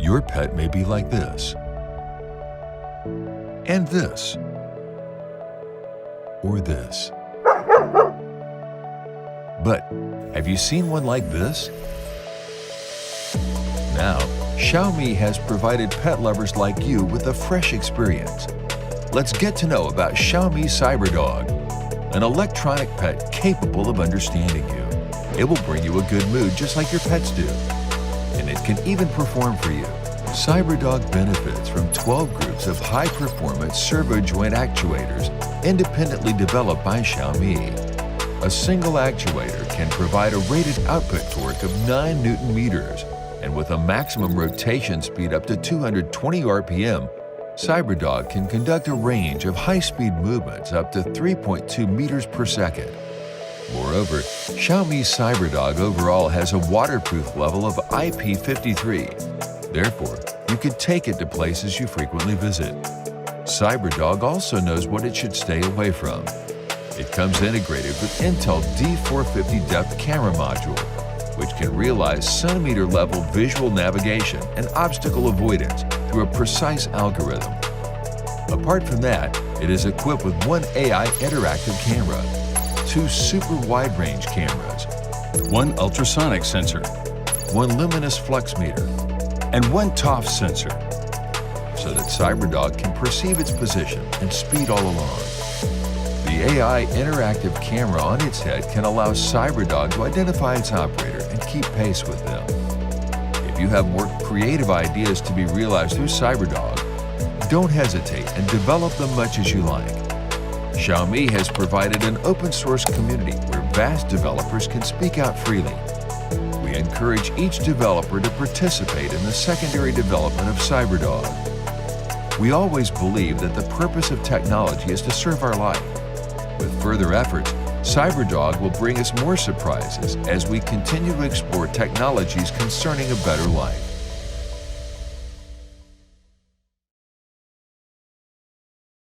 Your pet may be like this, and this, or this. But have you seen one like this? Now, Xiaomi has provided pet lovers like you with a fresh experience. Let's get to know about Xiaomi cyberdog, an electronic pet capable of understanding you. It will bring you a good mood just like your pets do, and it can even perform for you. Cyberdog benefits from 12 groups of high-performance servo joint actuators independently developed by Xiaomi. A single actuator can provide a rated output torque of 9 Newton meters, and with a maximum rotation speed up to 220 RPM, Cyberdog can conduct a range of high-speed movements up to 3.2 meters per second. Moreover, Xiaomi Cyberdog overall has a waterproof level of IP53. Therefore, you can take it to places you frequently visit. Cyberdog also knows what it should stay away from. It comes integrated with Intel D450 depth camera module, which can realize centimeter-level visual navigation and obstacle avoidance through a precise algorithm. Apart from that, it is equipped with one AI interactive camera, 2 super wide-range cameras, 1 ultrasonic sensor, 1 luminous flux meter, and 1 TOF sensor, so that Cyberdog can perceive its position and speed all along. The AI interactive camera on its head can allow Cyberdog to identify its operator and keep pace with them. If you have more creative ideas to be realized through Cyberdog, don't hesitate and develop them much as you like. Xiaomi has provided an open source community where vast developers can speak out freely. We encourage each developer to participate in the secondary development of Cyberdog. We always believe that the purpose of technology is to serve our life. With further efforts, Cyberdog will bring us more surprises as we continue to explore technologies concerning a better life.